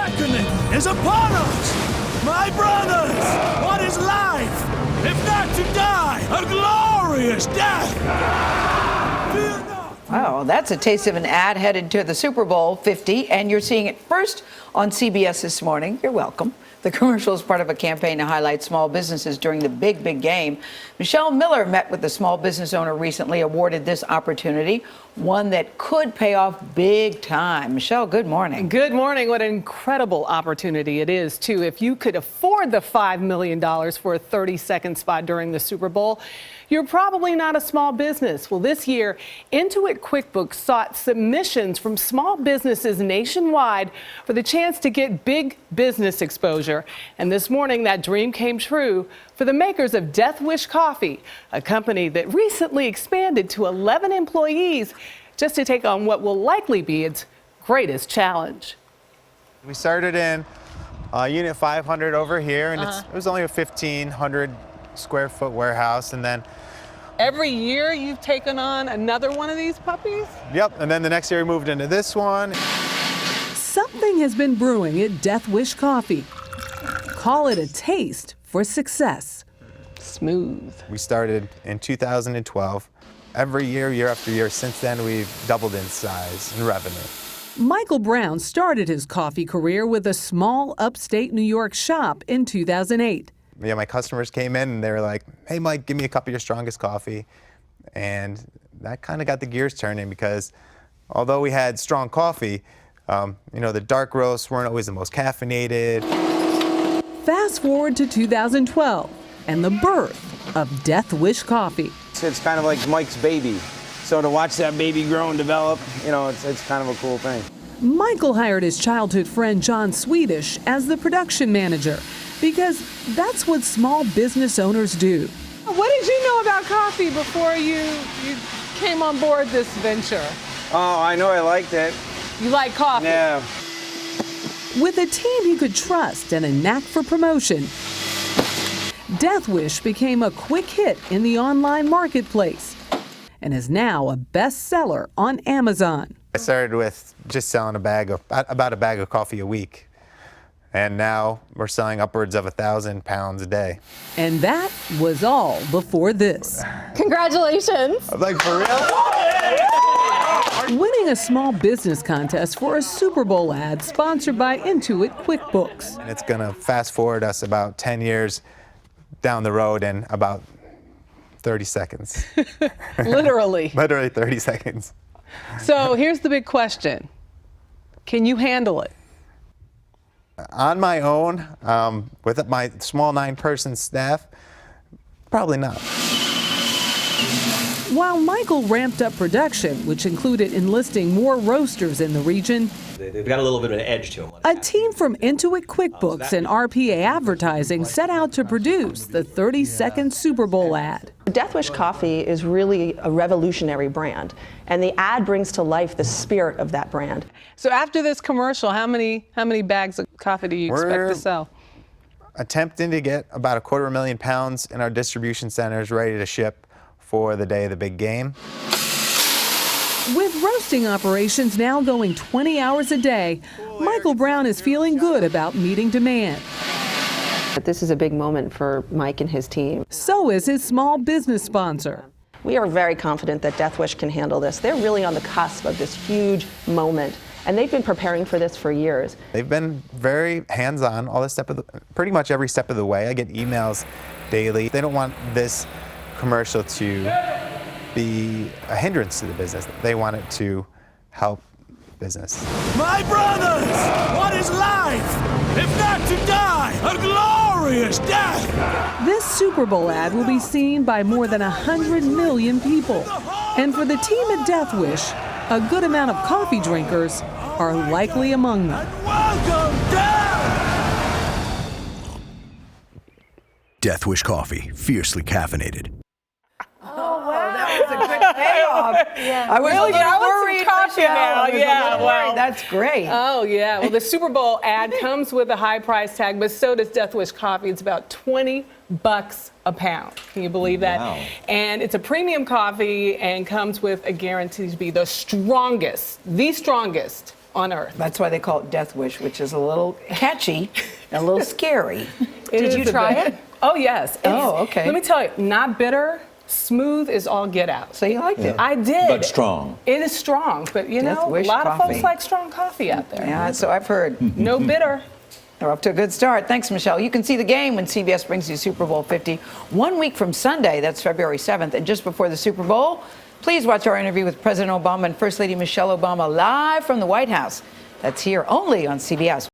reckoning is upon us. My brothers, what is life if not to die a glorious death? Fear not. Wow, that's a taste of an ad headed to the Super Bowl 50, and you're seeing it first on CBS this morning. You're welcome. The commercial is part of a campaign to highlight small businesses during the big game. Michelle Miller met with a small business owner recently, awarded this opportunity, one that could pay off big time. Michelle, good morning. Good morning. What an incredible opportunity it is, too. If you could afford the $5 million for a 30-second spot during the Super Bowl, you're probably not a small business. Well, this year, Intuit Quickbooks sought submissions from small businesses nationwide for the chance to get big business exposure. And this morning, that dream came true for the makers of Death Wish Coffee, a company that recently expanded to 11 employees just to take on what will likely be its greatest challenge. We started in unit 500 over here, and it was only a 1,500 square foot warehouse, and then Every year you've taken on another one of these puppies? Yep, and then the next year we moved into this one. Something has been brewing at Death Wish Coffee. Call it a taste for success. Smooth. We started in 2012. Every year, year after year, since then, we've doubled in size and revenue. Michael Brown started his coffee career with a small upstate New York shop in 2008. Yeah, my customers came in and they were like, "Hey, Mike, give me a cup of your strongest coffee." And that kind of got the gears turning because although we had strong coffee, the dark roasts weren't always the most caffeinated. Fast forward to 2012 and the birth of Death Wish Coffee. It's kind of like Mike's baby. So to watch that baby grow and develop, it's kind of a cool thing. Michael hired his childhood friend John Swedish as the production manager because that's what small business owners do. What did you know about coffee before you came on board this venture? Oh, I know I liked it. You like coffee? Yeah. With a team he could trust and a knack for promotion, Death Wish became a quick hit in the online marketplace and is now a bestseller on Amazon. I started with just selling about a bag of coffee a week. And now we're selling upwards of 1,000 pounds a day. And that was all before this. Congratulations. I'm like, for real? Winning a small business contest for a Super Bowl ad sponsored by Intuit Quickbooks. And it's going to fast forward us about 10 years down the road in about 30 seconds. Literally. Literally 30 seconds. So here's the big question. Can you handle it? On my own, with my small 9-person staff, probably not. While Michael ramped up production, which included enlisting more roasters in the region, they've got a little bit of an edge to them. a team from Intuit Quickbooks and RPA Advertising set out to produce the 30-second Super Bowl ad. Death Wish Coffee is really a revolutionary brand, and the ad brings to life the spirit of that brand. So after this commercial, how many bags of coffee do you expect to sell? Attempting to get about 250,000 pounds in our distribution centers ready to ship for the day of the big game. With roasting operations now going 20 hours a day, Michael Brown is feeling good about meeting demand. This is a big moment for Mike and his team. So is his small business sponsor. We are very confident that Death Wish can handle this. They're really on the cusp of this huge moment, and they've been preparing for this for years. They've been very hands-on pretty much every step of the way. I get emails daily. They don't want this commercial to be a hindrance to the business. They want it to help business. My brothers, what is life if not to die a glorious death? This Super Bowl ad will be seen by more than 100 million people. And for the team at Death Wish, a good amount of coffee drinkers are likely among them. Welcome, death! Death Wish Coffee, fiercely caffeinated. That was a good payoff. Yeah. I was Really? a little I want some worried, coffee Michelle. now. I was a Yeah, little well. worried. That's great. Oh, yeah. Well, the Super Bowl ad comes with a high price tag, but so does Death Wish Coffee. It's about $20 a pound. Can you believe that? Wow. And it's a premium coffee and comes with a guarantee to be the strongest on earth. That's why they call it Death Wish, which is a little catchy and a little scary. Did you try it? Oh, yes. Okay. Let me tell you, not bitter, smooth is all get out. So you liked it? I did. But strong. It is strong, but you Death know, a Wish lot of coffee. folks like strong coffee out there. Yeah, so I've heard. No bitter. They're off to a good start. Thanks, Michelle. You can see the game when CBS brings you Super Bowl 50 1 week from Sunday. That's February 7th. And just before the Super Bowl, please watch our interview with President Obama and First Lady Michelle Obama live from the White House. That's here only on CBS.